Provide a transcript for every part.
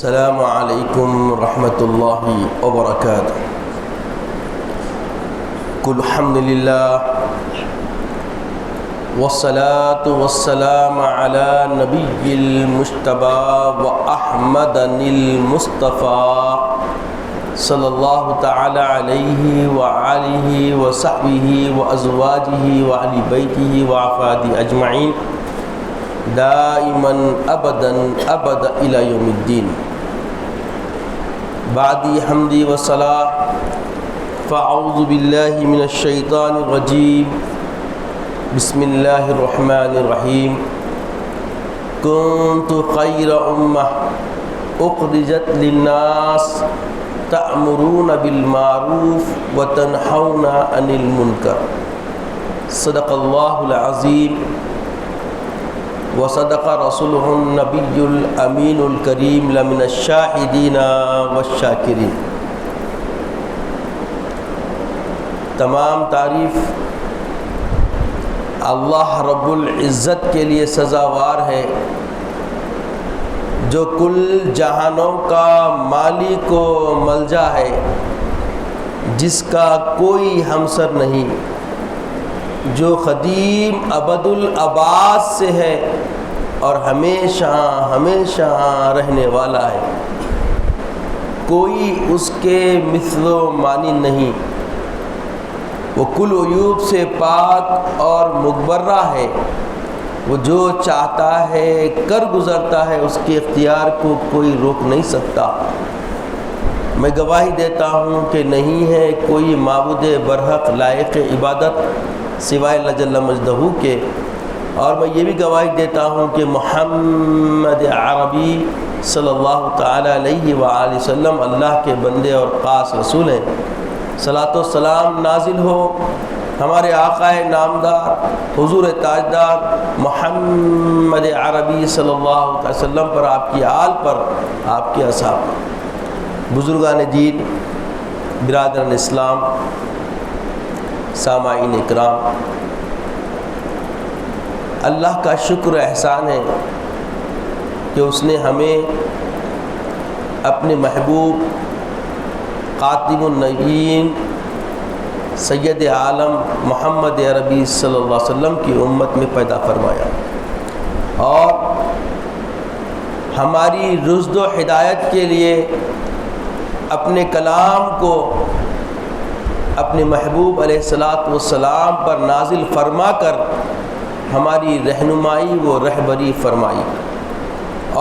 السلام علیکم ورحمۃ اللہ وبرکاتہ۔ قل الحمد للہ والصلاة والسلام علی نبی المجتبی واحمد المصطفیٰ صلی اللہ تعالی علیہ وآلہ وصحبہ وازواجہ وآل بیتہ وافرادہ اجمعین دائما ابدا ابدا الی یوم الدین۔ بعدی حمدی وصلاۃ فاعوذ باللہ من الشیطان الرجیم بسم اللہ الرحمن الرحیم۔ کنت خیر امہ اخرجت للناس تأمرون بالمعروف وتنہون عن المنکر۔ صدق اللہ العظیم وصدق رسولہ النبی الامین الکریم لمن الشاہدین والشاکرین۔ تمام تعریف اللہ رب العزت کے لیے سزاوار ہے، جو کل جہانوں کا مالک و ملجا ہے، جس کا کوئی ہمسر نہیں، جو قدیم ابد الآباد سے ہے اور ہمیشہ ہمیشہ رہنے والا ہے، کوئی اس کے مثل و مانی نہیں۔ وہ کل عیوب سے پاک اور مغبرہ ہے، وہ جو چاہتا ہے کر گزرتا ہے، اس کے اختیار کو کوئی روک نہیں سکتا۔ میں گواہی دیتا ہوں کہ نہیں ہے کوئی معبود برحق لائق عبادت سوائے اللہ جل مجدہ کے، اور میں یہ بھی گواہی دیتا ہوں کہ محمد عربی صلی اللہ تعالی علیہ وآلہ وسلم اللہ کے بندے اور خاص رسول ہیں۔ صلاۃ و سلام نازل ہو ہمارے آقا نامدار حضور تاجدار محمد عربی صلی اللہ علیہ وسلم پر، آپ کی آل پر، آپ کے اصحاب پر۔ بزرگان دین، برادران اسلام، سامعین اکرام، اللہ کا شکر احسان ہے کہ اس نے ہمیں اپنے محبوب خاتم النبیین سید عالم محمد عربی صلی اللہ علیہ وسلم کی امت میں پیدا فرمایا، اور ہماری رشد و ہدایت کے لیے اپنے کلام کو اپنے محبوب علیہ الصلاۃ والسلام پر نازل فرما کر ہماری رہنمائی و رہبری فرمائی،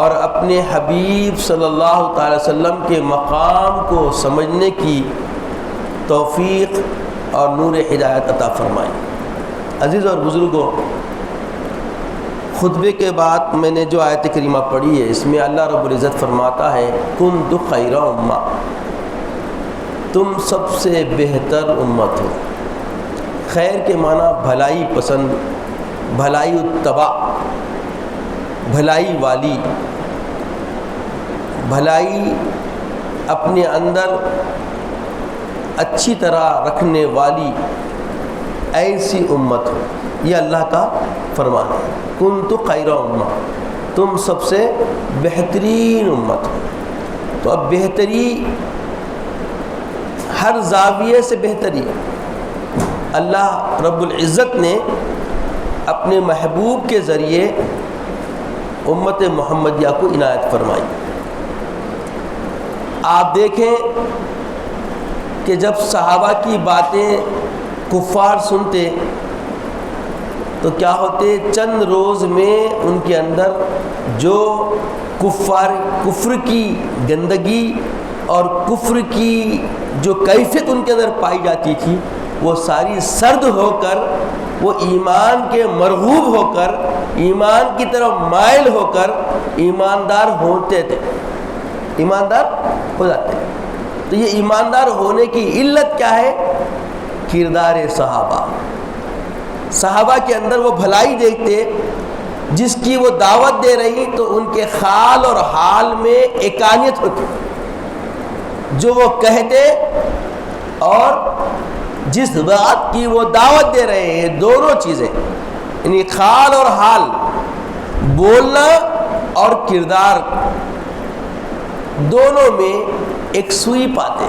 اور اپنے حبیب صلی اللہ تعالی وسلم کے مقام کو سمجھنے کی توفیق اور نور ہدایت عطا فرمائی۔ عزیز اور بزرگوں، خطبے کے بعد میں نے جو آیت کریمہ پڑھی ہے، اس میں اللہ رب العزت فرماتا ہے کنتم خیر امہ، تم سب سے بہتر امت ہو۔ خیر کے معنی بھلائی پسند، بھلائی اتباع، بھلائی والی، بھلائی اپنے اندر اچھی طرح رکھنے والی ایسی امت ہو، یہ اللہ کا فرمان ہے۔ کنتم خیر امہ، تم سب سے بہترین امت ہو۔ تو اب بہتری ہر زاویے سے بہتری اللہ رب العزت نے اپنے محبوب کے ذریعے امت محمدیہ کو عنایت فرمائی۔ آپ دیکھیں کہ جب صحابہ کی باتیں کفار سنتے تو کیا ہوتے، چند روز میں ان کے اندر جو کفر کی گندگی اور کفر کی جو کیفیت ان کے اندر پائی جاتی تھی، وہ ساری سرد ہو کر، وہ ایمان کے مرغوب ہو کر، ایمان کی طرف مائل ہو کر ایماندار ہوتے تھے، ایماندار ہو جاتے۔ تو یہ ایماندار ہونے کی علت کیا ہے؟ کردار صحابہ۔ صحابہ کے اندر وہ بھلائی دیکھتے، جس کی وہ دعوت دے رہی تو ان کے خال اور حال میں ایکانیت ہوتی، جو وہ کہتے اور جس بات کی وہ دعوت دے رہے ہیں، دونوں چیزیں، یعنی خال اور حال، بولنا اور کردار دونوں میں ایک سوئی پاتے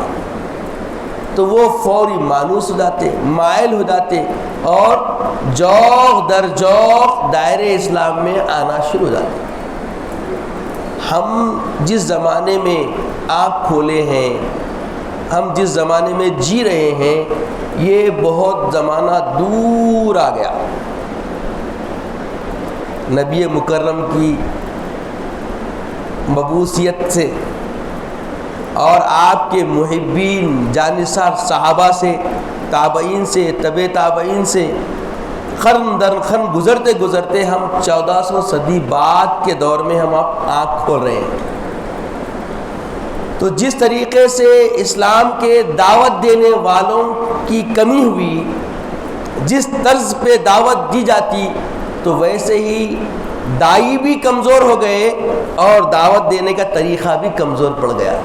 تو وہ فوری مانوس ہو جاتے، مائل ہو جاتے اور جوق در جوق دائرے اسلام میں آنا شروع ہو جاتے۔ ہم جس زمانے میں آنکھ کھولے ہیں، ہم جس زمانے میں جی رہے ہیں، یہ بہت زمانہ دور آ گیا۔ نبی مکرم کی مبعوثیت سے اور آپ کے محبین جانثار صحابہ سے، تابعین سے، تبع تابعین سے قرن در قرن گزرتے گزرتے ہم 1400 صدی بعد کے دور میں ہم اب آنکھ کھول رہے ہیں۔ تو جس طریقے سے اسلام کے دعوت دینے والوں کی کمی ہوئی، جس طرز پہ دعوت دی جاتی، تو ویسے ہی دائی بھی کمزور ہو گئے اور دعوت دینے کا طریقہ بھی کمزور پڑ گیا۔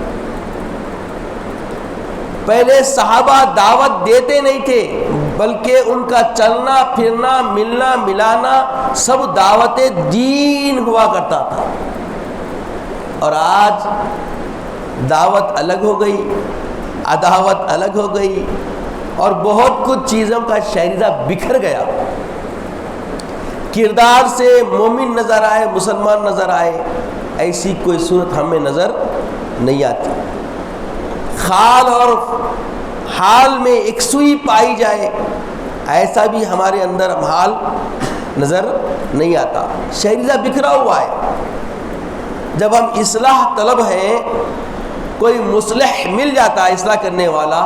پہلے صحابہ دعوت دیتے نہیں تھے، بلکہ ان کا چلنا پھرنا، ملنا ملانا سب دعوت دین ہوا کرتا تھا۔ اور آج دعوت الگ ہو گئی، عداوت الگ ہو گئی، اور بہت کچھ چیزوں کا شہریزہ بکھر گیا۔ کردار سے مومن نظر آئے، مسلمان نظر آئے، ایسی کوئی صورت ہمیں نظر نہیں آتی۔ خال اور حال میں یکسوئی پائی جائے، ایسا بھی ہمارے اندر حال نظر نہیں آتا، شہریزہ بکھرا ہوا ہے۔ جب ہم اصلاح طلب ہیں، کوئی مصلح مل جاتا ہے اصلاح کرنے والا،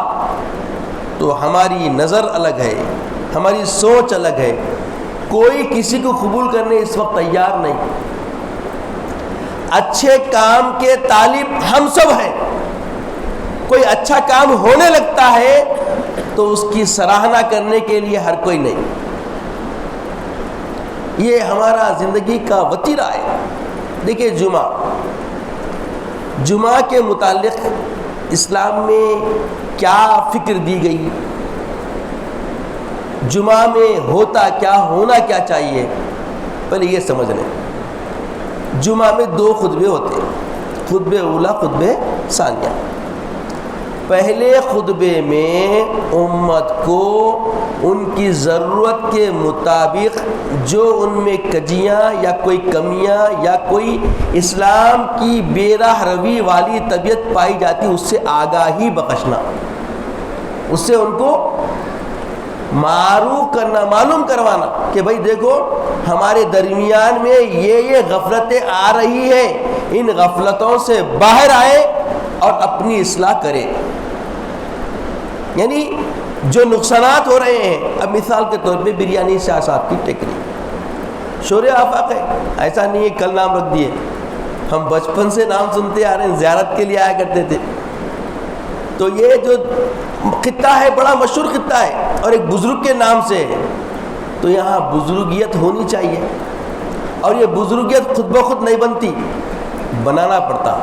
تو ہماری نظر الگ ہے، ہماری سوچ الگ ہے، کوئی کسی کو قبول کرنے اس وقت تیار نہیں۔ اچھے کام کے طالب ہم سب ہیں، کوئی اچھا کام ہونے لگتا ہے تو اس کی سراہنا کرنے کے لیے ہر کوئی نہیں۔ یہ ہمارا زندگی کا وتیرہ ہے۔ دیکھیے جمعہ کے متعلق اسلام میں کیا فکر دی گئی، جمعہ میں ہوتا کیا، ہونا کیا چاہیے، پہلے یہ سمجھ لیں۔ جمعہ میں 2 خطبے ہوتے ہیں، خطبہ اولا، خطبہ ثانیہ۔ پہلے خطبے میں امت کو ان کی ضرورت کے مطابق جو ان میں کجیاں یا کوئی کمیاں یا کوئی اسلام کی بے راہ روی والی طبیعت پائی جاتی، اس سے آگاہی بخشنا، اس سے ان کو معروف کرنا، معلوم کروانا کہ بھائی دیکھو ہمارے درمیان میں یہ غفلتیں آ رہی ہیں، ان غفلتوں سے باہر آئے اور اپنی اصلاح کرے۔ یعنی جو نقصانات ہو رہے ہیں، اب مثال کے طور پہ بریانی شاہ صاحب کی ٹکری شور آفاق ہے، ایسا نہیں ہے کل نام رکھ دیے، ہم بچپن سے نام سنتے آ رہے ہیں، زیارت کے لیے آیا کرتے تھے۔ تو یہ جو خطہ ہے بڑا مشہور خطہ ہے اور ایک بزرگ کے نام سے ہے، تو یہاں بزرگیت ہونی چاہیے، اور یہ بزرگیت خود بخود نہیں بنتی، بنانا پڑتا،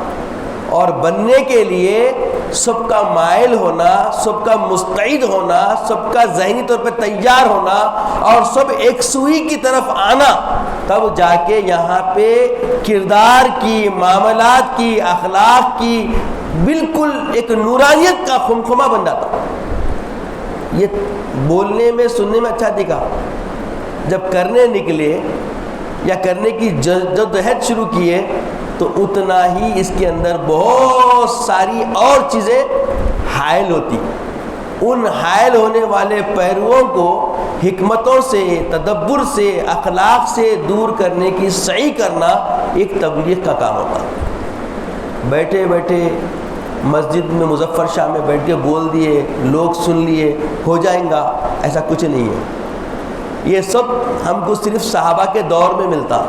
اور بننے کے لیے سب کا مائل ہونا، سب کا مستعد ہونا، سب کا ذہنی طور پہ تیار ہونا اور سب ایک سوئی کی طرف آنا، تب جا کے یہاں پہ کردار کی، معاملات کی، اخلاق کی بالکل ایک نورانیت کا خمخمہ بن جاتا۔ یہ بولنے میں، سننے میں اچھا دکھا، جب کرنے نکلے یا کرنے کی جدوجہد شروع کیے تو اتنا ہی اس کے اندر بہت ساری اور چیزیں حائل ہوتی۔ ان حائل ہونے والے پہلوؤں کو حکمتوں سے، تدبر سے، اخلاق سے دور کرنے کی سعی کرنا ایک تبلیغ کا کام ہوتا۔ بیٹھے بیٹھے مسجد میں مظفر شاہ میں بیٹھ کے بول دیے، لوگ سن لیے، ہو جائیں گا، ایسا کچھ نہیں ہے۔ یہ سب ہم کو صرف صحابہ کے دور میں ملتا،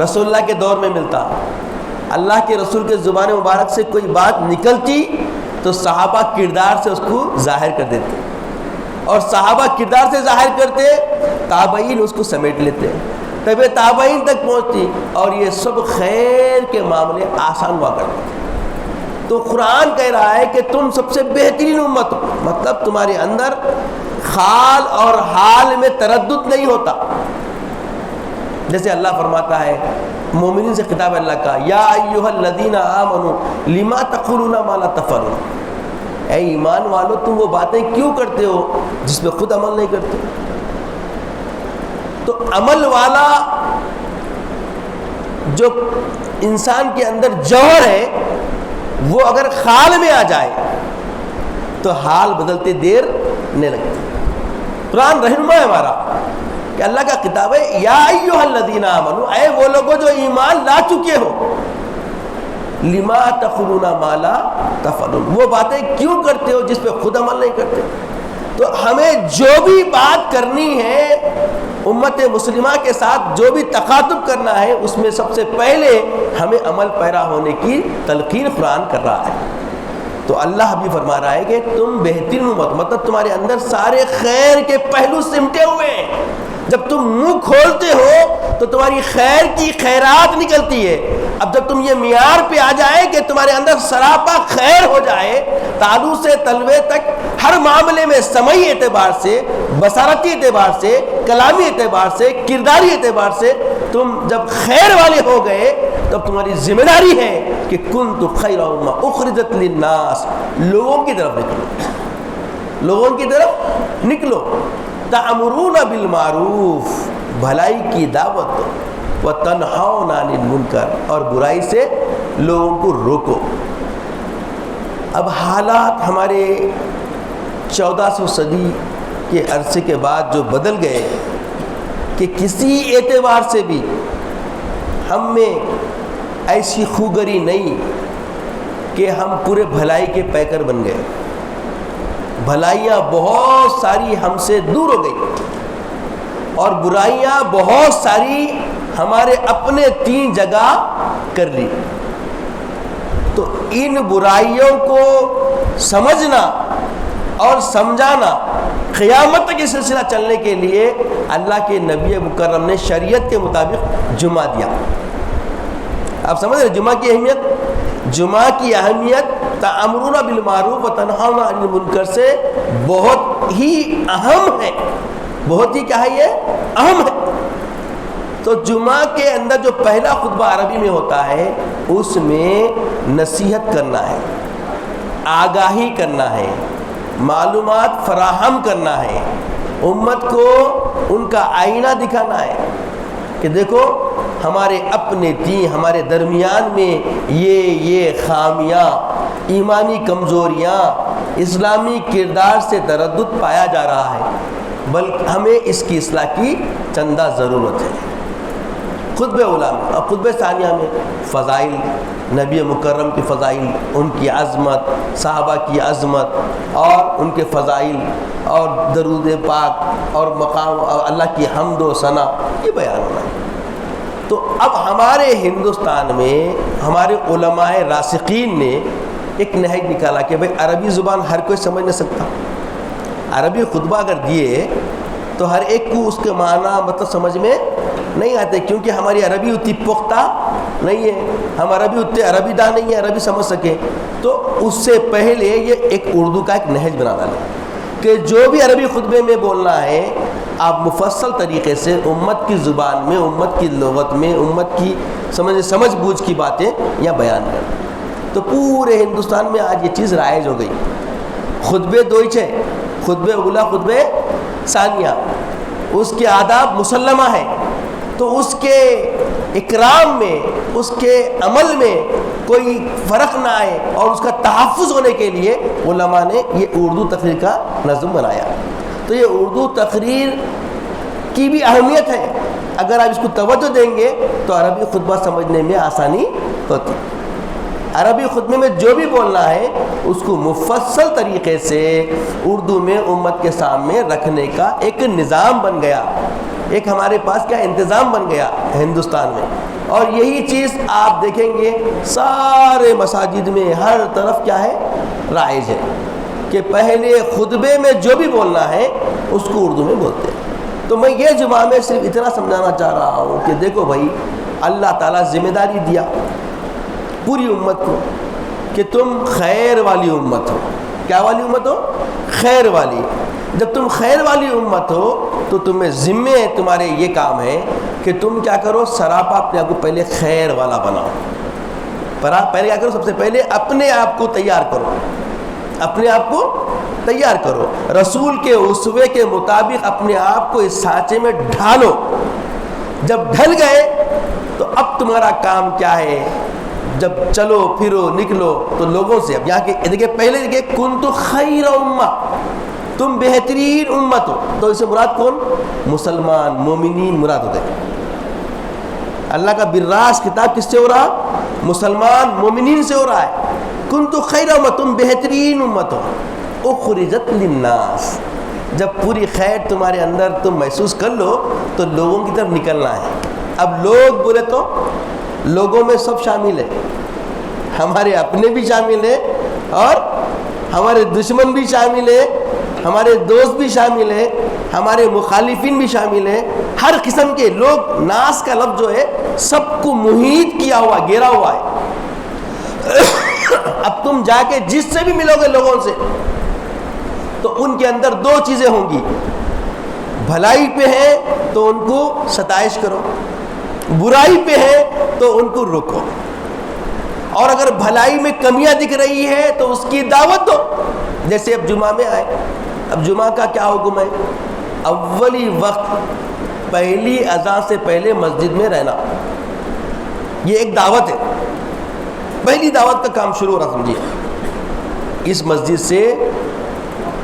رسول اللہ کے دور میں ملتا۔ اللہ کے رسول کے زبان مبارک سے کوئی بات نکلتی تو صحابہ کردار سے اس کو ظاہر کر دیتے، اور صحابہ کردار سے ظاہر کرتے، تابعین اس کو سمیٹ لیتے، تب تابعین تک پہنچتی، اور یہ سب خیر کے معاملے آسان ہوا کرتے۔ تو قرآن کہہ رہا ہے کہ تم سب سے بہترین امت ہو، مطلب تمہارے اندر خال اور حال میں تردد نہیں ہوتا، جیسے اللہ فرماتا ہے مومنین سے خطاب اللہ کا، یا ایھا الذین آمنوا لما تقولون ما لا تفعلون، اے ایمان والو تم وہ باتیں کیوں کرتے ہو جس پہ خود عمل نہیں کرتے۔ تو عمل والا جو انسان کے اندر جوہر ہے وہ اگر خال میں آ جائے تو حال بدلتے دیر نہیں لگتی۔ قرآن رہنما ہے ہمارا کہ اللہ کا خطاب ہے یا ایھا الذین آمنوا، اے وہ لوگوں جو ایمان لا چکے ہو، لما تقولون ما لا تفعلون، وہ باتیں کیوں کرتے ہو جس پہ خود عمل نہیں کرتے۔ تو ہمیں جو بھی بات کرنی ہے امت مسلمہ کے ساتھ، جو بھی تخاطب کرنا ہے، اس میں سب سے پہلے ہمیں عمل پیرا ہونے کی تلقین قرآن کر رہا ہے۔ تو اللہ بھی فرما رہا ہے کہ تم بہترین امت، مطلب تمہارے اندر سارے خیر کے پہلو سمٹے ہوئے ہیں۔ جب تم منہ کھولتے ہو تو تمہاری خیر کی خیرات نکلتی ہے۔ اب جب تم یہ معیار پہ آ جائے کہ تمہارے اندر سراپا خیر ہو جائے، تالو سے تلوے تک ہر معاملے میں سمعی اعتبار سے، بصارتی اعتبار سے، کلامی اعتبار سے، کرداری اعتبار سے تم جب خیر والے ہو گئے، تب تمہاری ذمہ داری ہے کہ کنتم خیر امہ اخرجت للناس، لوگوں کی طرف نکلو، لوگوں کی طرف نکلو، تأمرون بالمعروف، بھلائی کی دعوت دو، وتنہون عن المنکر، اور برائی سے لوگوں کو روکو۔ اب حالات ہمارے 1400 صدی کے عرصے کے بعد جو بدل گئے کہ کسی اعتبار سے بھی ہم میں ایسی خوگری نہیں کہ ہم پورے بھلائی کے پیکر بن گئے، بھلائیاں بہت ساری ہم سے دور ہو گئی اور برائیاں بہت ساری ہمارے اپنے تین جگہ کر لی۔ تو ان برائیوں کو سمجھنا اور سمجھانا، قیامت تک یہ سلسلہ چلنے کے لیے اللہ کے نبی مکرم نے شریعت کے مطابق جمعہ دیا۔ آپ سمجھ رہے جمعہ کی اہمیت؟ جمعہ کی اہمیت تأمرون بالمعروف وتنہون عن المنکر سے بہت ہی اہم ہے، بہت ہی کیا ہے، یہ اہم ہے۔ تو جمعہ کے اندر جو پہلا خطبہ عربی میں ہوتا ہے اس میں نصیحت کرنا ہے، آگاہی کرنا ہے، معلومات فراہم کرنا ہے، امت کو ان کا آئینہ دکھانا ہے کہ دیکھو ہمارے اپنے دین، ہمارے درمیان میں یہ خامیاں، ایمانی کمزوریاں، اسلامی کردار سے تردد پایا جا رہا ہے، بلکہ ہمیں اس کی اصلاح کی چندہ ضرورت ہے۔ خطبہ اولیٰ میں اور خطبہ ثانیہ میں فضائل، نبی مکرم کی فضائل، ان کی عظمت، صحابہ کی عظمت اور ان کے فضائل اور درود پاک اور مقام اور اللہ کی حمد و ثنا، یہ بیان ہونا ہے۔ تو اب ہمارے ہندوستان میں ہمارے علماء راسخین نے ایک نہج نکالا کہ بھئی عربی زبان ہر کوئی سمجھ نہیں سکتا، عربی خطبہ اگر دیے تو ہر ایک کو اس کے معنی مطلب سمجھ میں نہیں آتے، کیونکہ ہماری عربی اتنی پختہ نہیں ہے، ہم عربی اتنے عربی داں نہیں ہیں عربی سمجھ سکیں۔ تو اس سے پہلے یہ ایک اردو کا ایک نہج بنا ڈالا کہ جو بھی عربی خطبے میں بولنا ہے آپ مفصل طریقے سے امت کی زبان میں، امت کی لغت میں، امت کی سمجھ بوجھ کی باتیں یہاں بیان کریں۔ تو پورے ہندوستان میں آج یہ چیز رائج ہو گئی۔ خطبے دو ہی چھے، خطبے اولیٰ، خطبے ثانیہ، اس کے آداب مسلمہ ہیں، تو اس کے اکرام میں، اس کے عمل میں کوئی فرق نہ آئے اور اس کا تحفظ ہونے کے لیے علماء نے یہ اردو تقریر کا نظم بنایا۔ تو یہ اردو تقریر کی بھی اہمیت ہے، اگر آپ اس کو توجہ دیں گے تو عربی خطبہ سمجھنے میں آسانی ہوتی۔ عربی خطبے میں جو بھی بولنا ہے اس کو مفصل طریقے سے اردو میں امت کے سامنے رکھنے کا ایک نظام بن گیا، ایک ہمارے پاس کیا انتظام بن گیا ہندوستان میں۔ اور یہی چیز آپ دیکھیں گے سارے مساجد میں ہر طرف کیا ہے، رائج ہے کہ پہلے خطبے میں جو بھی بولنا ہے اس کو اردو میں بولتے ہیں۔ تو میں یہ جمعہ میں صرف اتنا سمجھانا چاہ رہا ہوں کہ دیکھو بھائی، اللہ تعالیٰ ذمہ داری دیا پوری امت کو کہ تم خیر والی امت ہو۔ کیا والی امت ہو؟ خیر والی۔ جب تم خیر والی امت ہو تو تمہیں ذمے ہے، تمہارے یہ کام ہے کہ تم کیا کرو، سراپا اپنے آپ کو پہلے خیر والا بناؤ. پہلے کیا کرو، سب سے پہلے اپنے آپ کو تیار کرو، اپنے آپ کو تیار کرو، رسول کے اسوے کے مطابق اپنے آپ کو اس سانچے میں ڈھالو. جب ڈھل گئے تو اب تمہارا کام کیا ہے، جب چلو پھرو نکلو تو لوگوں سے، اب یہاں کے دیکھیں پہلے دیکھیں کنتم خیر امہ، تم بہترین امت ہو، تو اس سے مراد کون؟ مسلمان مومنین مراد ہوتے ہیں. اللہ کا براس کتاب کس سے ہو رہا؟ مسلمان مومنین سے ہو رہا ہے. کنتم خیر امہ، تم بہترین امت ہو، اخرجت للناس. جب پوری خیر تمہارے اندر تم محسوس کر لو تو لوگوں کی طرف نکلنا ہے. اب لوگ بولے تو لوگوں میں سب شامل ہے، ہمارے اپنے بھی شامل ہیں اور ہمارے دشمن بھی شامل ہے، ہمارے دوست بھی شامل ہیں، ہمارے مخالفین بھی شامل ہیں، ہر قسم کے لوگ. ناس کا لفظ جو ہے سب کو محیط کیا ہوا، گھیرا ہوا ہے. اب تم جا کے جس سے بھی ملو گے لوگوں سے تو ان کے اندر دو چیزیں ہوں گی، بھلائی پہ ہے تو ان کو ستائش کرو، برائی پہ ہے تو ان کو روکو، اور اگر بھلائی میں کمیاں دکھ رہی ہے تو اس کی دعوت دو. جیسے اب جمعہ میں آئے، اب جمعہ کا کیا حکم ہے؟ اولی وقت پہلی اذان سے پہلے مسجد میں رہنا، یہ ایک دعوت ہے. پہلی دعوت کا کام شروع ہو رہا، سمجھیے اس مسجد سے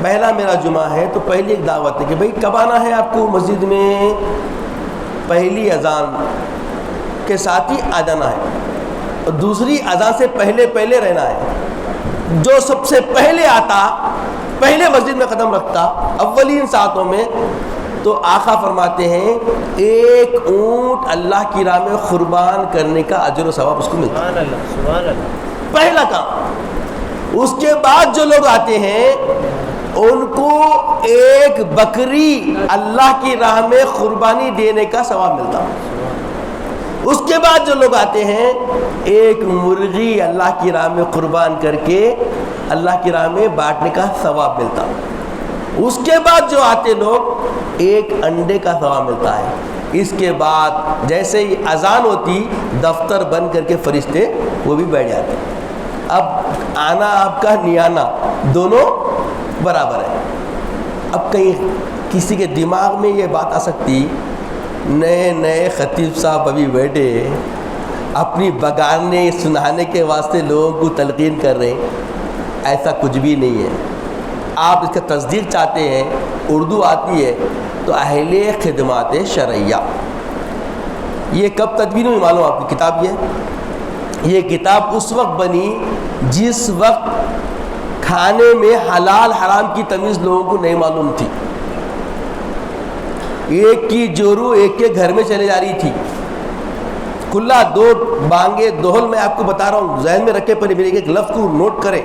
پہلا میرا جمعہ ہے تو پہلی ایک دعوت ہے کہ بھئی کب آنا ہے آپ کو مسجد میں؟ پہلی اذان کے ساتھ ہی آ جانا ہے، اور دوسری اذان سے پہلے رہنا ہے. جو سب سے پہلے آتا، پہلے مسجد میں قدم رکھتا اولین ساعتوں میں، تو آقا فرماتے ہیں ایک اونٹ اللہ کی راہ میں قربان کرنے کا اجر و ثواب اس کو ملتا ہے. سبحان اللہ، پہلا کام. اس کے بعد جو لوگ آتے ہیں ان کو ایک بکری اللہ کی راہ میں قربانی دینے کا ثواب ملتا. اس کے بعد جو لوگ آتے ہیں ایک مرغی اللہ کی راہ میں قربان کر کے اللہ کی راہ میں بانٹنے کا ثواب ملتا. اس کے بعد جو آتے لوگ ایک انڈے کا ثواب ملتا ہے. اس کے بعد جیسے ہی اذان ہوتی دفتر بند کر کے فرشتے وہ بھی بیٹھ جاتے. اب آنا آپ کا نہیں آنا دونوں برابر ہے. اب کہیں کسی کے دماغ میں یہ بات آ سکتی، نئے خطیب صاحب ابھی بیٹھے اپنی بگانے سنانے کے واسطے لوگوں کو تلقین کر رہے ہیں. ایسا کچھ بھی نہیں ہے. آپ اس کا تصدیق چاہتے ہیں، اردو آتی ہے تو اہل خدمات شرعیہ، یہ کب تدوین ہوئی معلوم آپ کی کتاب؟ یہ کتاب اس وقت بنی جس وقت کھانے میں حلال حرام کی تمیز لوگوں کو نہیں معلوم تھی. ایک کی جورو ایک کے گھر میں چلے جا رہی تھی. کھلا دو بانگے دوہل میں آپ کو بتا رہا ہوں، ذہن میں رکھے، پر میرے ایک لفظ کو نوٹ کریں.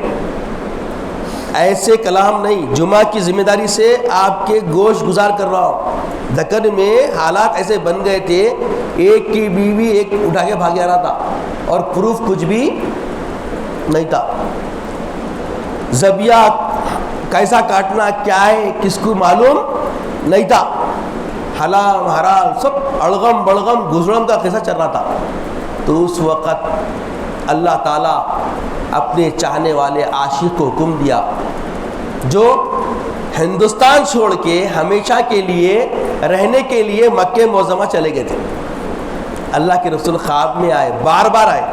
ایسے کلام نہیں، جمعہ کی ذمہ داری سے آپ کے گوش گزار کر رہا ہوں. دکن میں حالات ایسے بن گئے تھے، ایک کی بیوی ایک اٹھا کے بھاگ جا رہا تھا اور پروف کچھ بھی نہیں تھا. ذبیحہ کیسا کاٹنا کیا ہے کس کو معلوم نہیں تھا. حلال حرام سب اڑغم بڑغم گزرم کا قصہ چل رہا تھا. تو اس وقت اللہ تعالیٰ اپنے چاہنے والے عاشق کو حکم دیا جو ہندوستان چھوڑ کے ہمیشہ کے لیے رہنے کے لیے مکہ معظمہ چلے گئے تھے. اللہ کے رسول خواب میں آئے، بار بار آئے،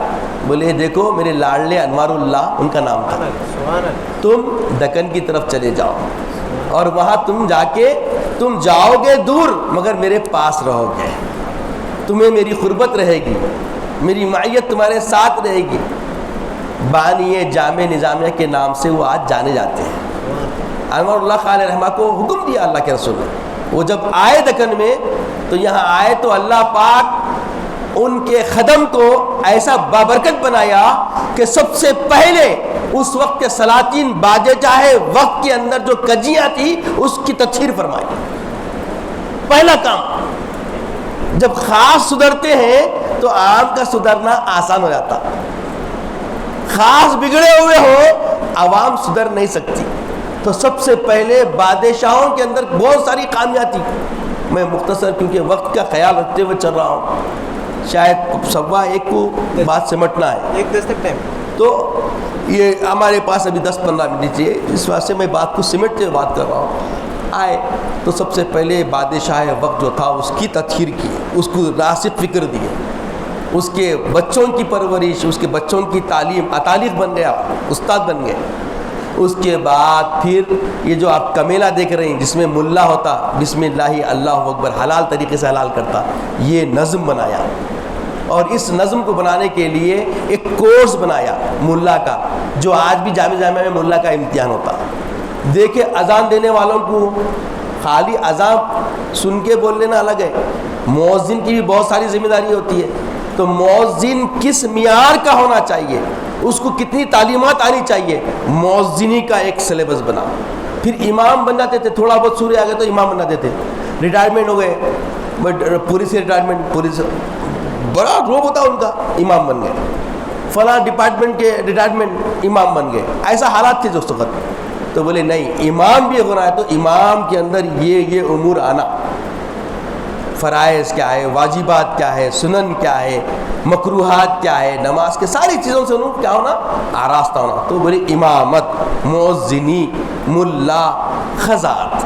بولے دیکھو میرے لاڈلے انوار اللہ ان کا نام تھا، تم دکن کی طرف چلے جاؤ اور وہاں تم جا کے تم جاؤ گے دور مگر میرے پاس رہو گے، تمہیں میری قربت رہے گی، میری معیت تمہارے ساتھ رہے گی. بانی جامع نظامیہ کے نام سے وہ آج جانے جاتے ہیں. انوار اللہ خان رحمہ کو حکم دیا اللہ کے رسول نے. وہ جب آئے دکن میں تو یہاں آئے تو اللہ پاک ان کے خدم کو ایسا بابرکت بنایا کہ سب سے پہلے اس وقت کے سلاطین باجے چاہے وقت کے اندر جو کجیاں تھی اس کی تطہیر فرمائی. پہلا کام جب خاص سدھرتے ہیں تو عام کا سدھرنا آسان ہو جاتا. خاص بگڑے ہوئے ہو عوام سدھر نہیں سکتی. تو سب سے پہلے بادشاہوں کے اندر بہت ساری خامیاں تھی. میں مختصر کیونکہ وقت کا خیال رکھتے ہوئے چل رہا ہوں, شاید 1:15 کو بات سمٹنا ہے, 1:10 تک ٹائم, تو یہ ہمارے پاس ابھی 10-15 منٹ چاہیے, اس واسطے میں بات کو سمٹتے ہوئے بات کر رہا ہوں. آئے تو سب سے پہلے بادشاہ وقت جو تھا اس کی تطہیر کی, اس کو راسخ فکر دی, اس کے بچوں کی پرورش, اس کے بچوں کی تعلیم, اتالق بن گیا, استاد بن گئے. اس کے بعد پھر یہ جو آپ کا میلہ دیکھ رہے ہیں جس میں ملا ہوتا, بسم اللہ اللہ اکبر, حلال طریقے سے حلال کرتا, یہ نظم بنایا. اور اس نظم کو بنانے کے لیے ایک کورس بنایا ملا کا, جو آج بھی جامعہ میں ملا کا امتحان ہوتا. دیکھیں اذان دینے والوں کو خالی اذان سن کے بول لینا الگ ہے, مؤذن کی بھی بہت ساری ذمہ داری ہوتی ہے. تو مؤذن کس معیار کا ہونا چاہیے, اس کو کتنی تعلیمات آنی چاہیے, مؤذنی کا ایک سلیبس بنا. پھر امام بن جاتے تھے, تھوڑا بہت سورے آ گئے تو امام بن جاتے تھے. ریٹائرمنٹ ہو گئے, پولیس سے ریٹائرمنٹ, پولیس بڑا روب ہوتا ان کا, امام بن گئے. فلاں ڈپارٹمنٹ کے ریٹائرمنٹ, امام بن گئے. ایسا حالات تھے اس وقت. تو بولے نہیں, امام بھی ہونا ہے تو امام کے اندر یہ امور آنا, فرائض کیا ہے, واجبات کیا ہے, سنن کیا ہے, مکروہات کیا ہے, نماز کے ساری چیزوں سے انہوں کیا ہونا, آراستہ ہونا. تو بولے امامت, مؤذنی, ملا, خزات,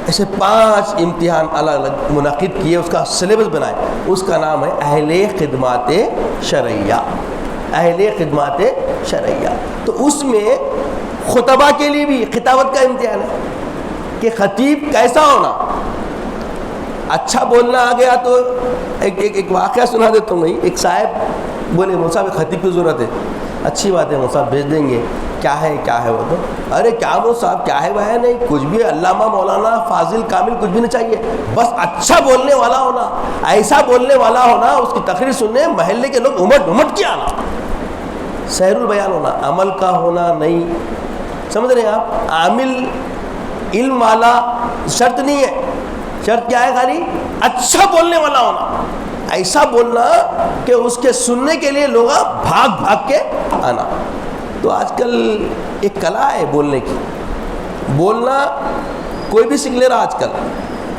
ایسے 5 امتحان الگ الگ منعقد کیے, اس کا سلیبس بنائے. اس کا نام ہے اہل خدمات شرعیہ, اہل خدمات شرعیہ. تو اس میں خطبہ کے لیے بھی خطابت کا امتحان ہے کہ خطیب کیسا ہونا. اچھا بولنا آ گیا تو ایک واقعہ سنا دیتا ہوں. ایک صاحب بولے مول صاحب خطیب کی ضرورت ہے. اچھی بات ہے مول صاحب بھیج دیں گے. کیا ہے وہ تو, ارے کیا مول صاحب کیا ہے وہ ہے نہیں, کچھ بھی علامہ مولانا فاضل کامل کچھ بھی نہیں چاہیے, بس اچھا بولنے والا ہونا, ایسا بولنے والا ہونا, اس کی تقریر سننے محلے کے لوگ امٹ کے آنا, سحر البیان ہونا, عمل کا ہونا نہیں. سمجھ رہے ہیں آپ, عامل علم والا شرط نہیں ہے, شرط کیا ہے, خالی اچھا بولنے والا ہونا, ایسا بولنا کہ اس کے سننے کے لیے لوگ بھاگ کے آنا. تو آج کل ایک کلا ہے بولنے کی, بولنا کوئی بھی سیکھ لے رہا آج کل,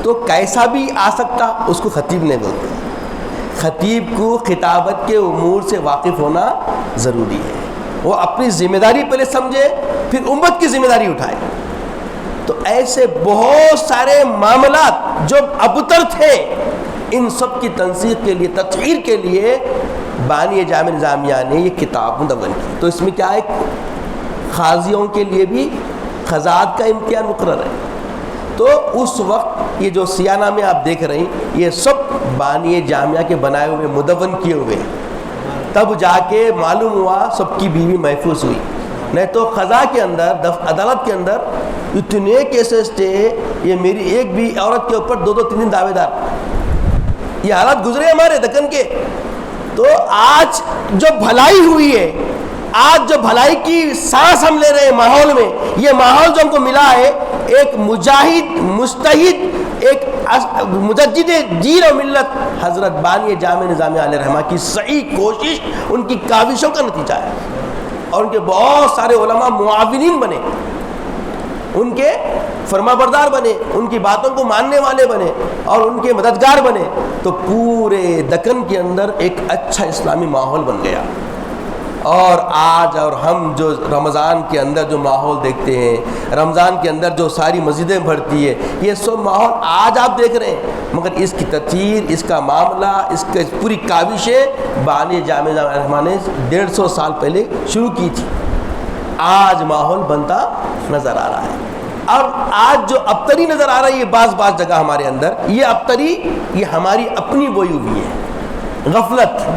تو کیسا بھی آ سکتا, اس کو خطیب نہیں بولتے. خطیب کو خطابت کے امور سے واقف ہونا ضروری ہے, وہ اپنی ذمہ داری پہلے سمجھے, پھر امت کی ذمہ داری اٹھائے. تو ایسے بہت سارے معاملات جو ابتر تھے, ان سب کی تنسیق کے لیے, تطہیر کے لیے بانی جامع نظامیہ نے یہ کتاب مدون کی. تو اس میں کیا ہے, قاضیوں کے لیے بھی قضات کا امتحان مقرر ہے. تو اس وقت یہ جو سیاہ نامے آپ دیکھ رہے ہیں, یہ سب بانی جامعہ کے بنائے ہوئے مدون کیے ہوئے, تب جا کے معلوم ہوا سب کی بیوی محفوظ ہوئی. نہیں تو قضا کے اندر, عدالت کے اندر اتنے کیسز تھے, یہ میری ایک بھی عورت کے اوپر 2-3 دعوے دار, یہ حالات گزرے ہمارے دکن کے. تو آج جو بھلائی ہوئی ہے, آج جو بھلائی کی سانس ہم لے رہے ہیں ماحول میں, یہ ماحول جو ہم کو ملا ہے, ایک مجاہد, مجتہد, ایک مجدد دین و ملت حضرت بانی جامع نظامیہ علیہ رحمہ کی صحیح کوشش, ان کی کاوشوں کا نتیجہ ہے. اور ان کے بہت سارے علماء معاونین بنے, ان کے فرما بردار بنے, ان کی باتوں کو ماننے والے بنے, اور ان کے مددگار بنے. تو پورے دکن کے اندر ایک اچھا اسلامی ماحول بن گیا. اور آج اور ہم جو رمضان کے اندر جو ماحول دیکھتے ہیں, رمضان کے اندر جو ساری مسجدیں بھرتی ہے, یہ سب ماحول آج آپ دیکھ رہے ہیں. مگر اس کی تطہیر, اس کا معاملہ, اس کی پوری کاوشیں بانی جامع رحمہ نے 150 سال پہلے شروع کی تھی. آج ماحول بنتا نظر آ رہا ہے. اور آج جو ابتری نظر آ رہی ہے بعض جگہ ہمارے اندر, یہ ابتری یہ ہماری اپنی بوئی ہوئی ہے, غفلت.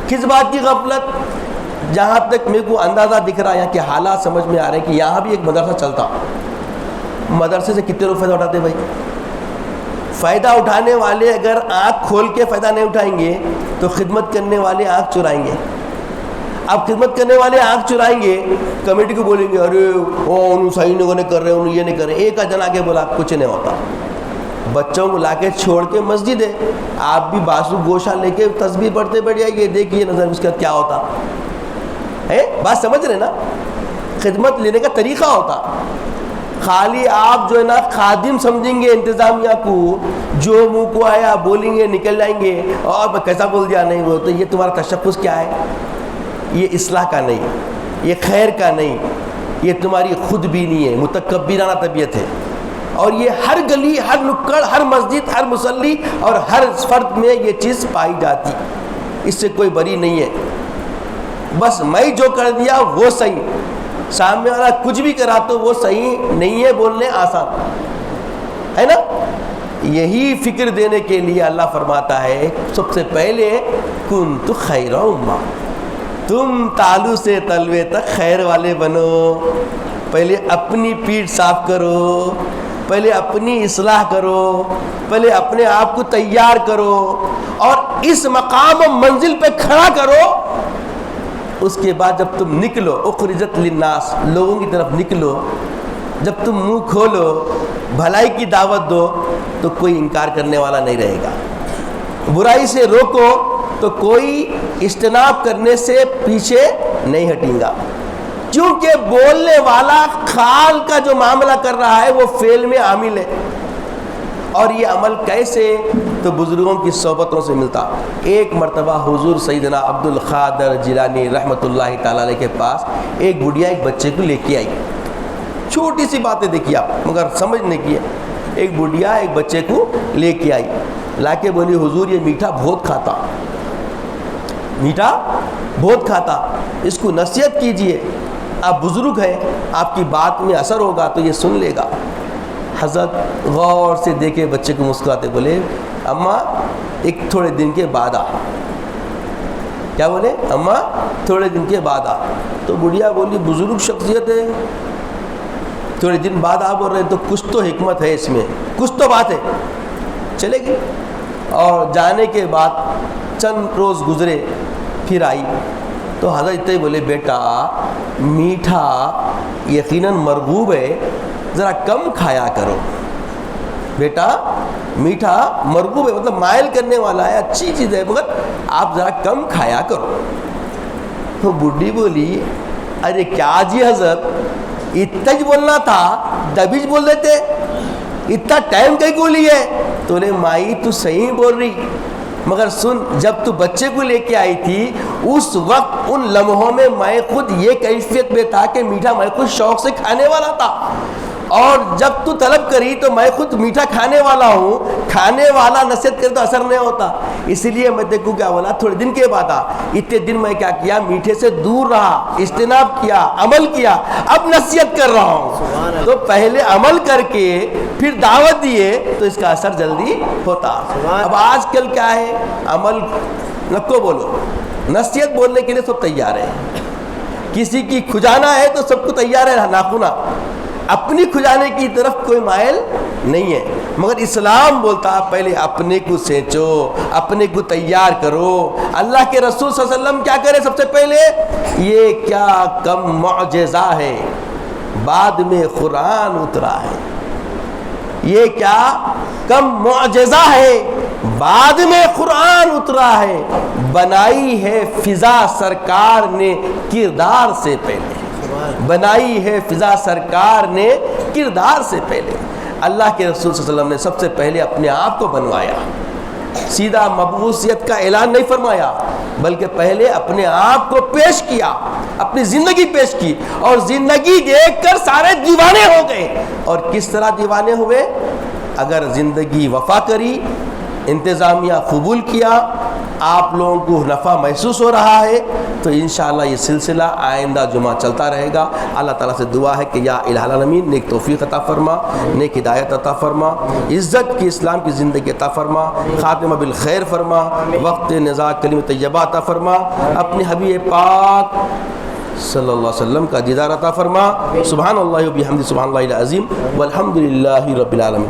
کس بات کی غفلت؟ جہاں تک میرے کو اندازہ دکھ رہا ہے, یہاں کے حالات سمجھ میں آ رہے ہیں کہ یہاں بھی ایک مدرسہ چلتا. مدرسے سے کتنے لوگ فائدہ اٹھاتے بھائی؟ فائدہ اٹھانے والے اگر آنکھ کھول کے فائدہ نہیں اٹھائیں گے تو خدمت کرنے والے آنکھ چرائیں گے. اب خدمت کرنے والے آنکھ چرائیں گے, کمیٹی کو بولیں گے ارے وہ صحیح نہیں کر رہے, انہوں یہ نہیں کر رہے. ایک جنا کے بولا کچھ نہیں ہوتا. بچوں کو لا کے چھوڑ کے مسجد ہے, آپ بھی باسو گوشہ لے کے تسبیح پڑھتے بیٹھ جائیے, دیکھیے نظر اس کا کیا ہوتا ہے. بات سمجھ رہے نا؟ خدمت لینے کا طریقہ ہوتا. خالی آپ جو ہے نا خادم سمجھیں گے انتظامیہ کو, جو منہ کو آیا بولیں گے نکل جائیں گے, اور میں کیسا بول دیا نہیں, وہ تو یہ تمہارا تشخص کیا ہے؟ یہ اصلاح کا نہیں, یہ خیر کا نہیں, یہ تمہاری خود بینی ہے, متکبرانہ طبیعت ہے. اور یہ ہر گلی, ہر نکڑ, ہر مسجد, ہر مصلی اور ہر فرد میں یہ چیز پائی جاتی, اس سے کوئی بری نہیں ہے. بس میں جو کر دیا وہ صحیح, سامنے والا کچھ بھی کرا تو وہ صحیح نہیں ہے بولنے آسان ہے نا. یہی فکر دینے کے لیے اللہ فرماتا ہے سب سے پہلے کنت خیر امہ, تم تالو سے تلوے تک خیر والے بنو. پہلے اپنی پیٹھ صاف کرو, پہلے اپنی اصلاح کرو, پہلے اپنے آپ کو تیار کرو اور اس مقام و منزل پہ کھڑا کرو. اس کے بعد جب تم نکلو, اخرجت للناس, لوگوں کی طرف نکلو, جب تم منہ کھولو بھلائی کی دعوت دو تو کوئی انکار کرنے والا نہیں رہے گا. برائی سے روکو تو کوئی اجتناب کرنے سے پیچھے نہیں ہٹیں گا, کیونکہ بولنے والا خال کا جو معاملہ کر رہا ہے وہ فعل میں عامل ہے. اور یہ عمل کیسے؟ تو بزرگوں کی صحبتوں سے ملتا. ایک مرتبہ حضور سیدنا عبد القادر جیلانی رحمۃ اللہ تعالی علیہ کے پاس ایک بڑھیا ایک بچے کو لے کے آئی. چھوٹی سی باتیں دیکھیے آپ, مگر سمجھنے کی ہے. ایک بڑھیا ایک بچے کو لے کے آئی, لا کے بولی حضور یہ میٹھا بہت کھاتا, میٹھا بہت کھاتا, اس کو نصیحت کیجئے, آپ بزرگ ہیں, آپ کی بات میں اثر ہوگا تو یہ سن لے گا. حضرت غور سے دیکھے بچے کو, مسکراتے بولے اماں ایک تھوڑے دن کے بعد آ. کیا بولے؟ اماں تھوڑے دن کے بعد آ. تو بڑھیا بولی بزرگ شخصیت ہے, تھوڑے دن بعد آ بول رہے تو کچھ تو حکمت ہے اس میں, کچھ تو بات ہے. چلے گی اور جانے کے بعد چند روز گزرے, پھر آئی تو حضرت بولے بیٹا میٹھا یقیناً مرغوب ہے, ذرا کم کھایا کرو. بیٹا میٹھا مرغوب ہے, مطلب مائل کرنے والا ہے, اچھی چیز ہے, مگر آپ ذرا کم کھایا کرو. تو بڈھی بولی ارے کیا جی حضرت, اتنا ہی بولنا تھا دبیج بول دیتے, اتنا ٹائم کہیں کو لیے. تو بولے مائی تو صحیح بول رہی, مگر سن جب تو بچے کو لے کے آئی تھی اس وقت ان لمحوں میں میں خود یہ کیفیت میں تھا کہ میٹھا میں خود شوق سے کھانے والا تھا, اور جب تو طلب کری تو میں خود میٹھا کھانے والا ہوں. کھانے والا نصیحت کرے تو اثر نہیں ہوتا, اس لیے میں دیکھوں کیا بولا تھوڑے دن کے بعد آ. اتنے دن میں کیا کیا, میٹھے سے دور رہا, اجتناب کیا, عمل کیا, اب نصیحت کر رہا ہوں. تو پہلے عمل کر کے پھر دعوت دیے تو اس کا اثر جلدی ہوتا. اب آج کل کیا ہے, عمل نکو بولو, نصیحت بولنے کے لیے سب تیار ہے, کسی کی کھجانا ہے تو سب کو تیار ہے ناخنا, اپنی کھجانے کی طرف کوئی مائل نہیں ہے. مگر اسلام بولتا پہلے اپنے کو سینچو, اپنے کو تیار کرو. اللہ کے رسول صلی اللہ علیہ وسلم کیا کرے سب سے پہلے, یہ کیا کم معجزہ ہے, بعد میں قرآن اترا ہے. یہ کیا کم معجزہ ہے, بعد میں قرآن اترا ہے. بنائی ہے فضا سرکار نے کردار سے پہلے, بنائی ہے فضا سرکار نے کردار سے پہلے. اللہ کے رسول صلی اللہ علیہ وسلم نے سب سے پہلے اپنے آپ کو بنوایا, سیدھا مبعوثیت کا اعلان نہیں فرمایا, بلکہ پہلے اپنے آپ کو پیش کیا, اپنی زندگی پیش کی, اور زندگی دیکھ کر سارے دیوانے ہو گئے. اور کس طرح دیوانے ہوئے؟ اگر زندگی وفا کری, انتظامیہ قبول کیا, آپ لوگوں کو نفع محسوس ہو رہا ہے, تو انشاءاللہ یہ سلسلہ آئندہ جمعہ چلتا رہے گا. اللہ تعالیٰ سے دعا ہے کہ یا الہ العالمین نیک توفیق عطا فرما, نیک ہدایت عطا فرما, عزت کی اسلام کی زندگی عطا فرما, خاتمہ بالخیر فرما, وقت نزاع کلمہ طیبہ عطا فرما, اپنے حبیب پاک صلی اللہ علیہ وسلم کا دیدار عطا فرما. سبحان اللہ و بحمدہ, سبحان اللہ العظیم, والحمد للہ رب العالمین.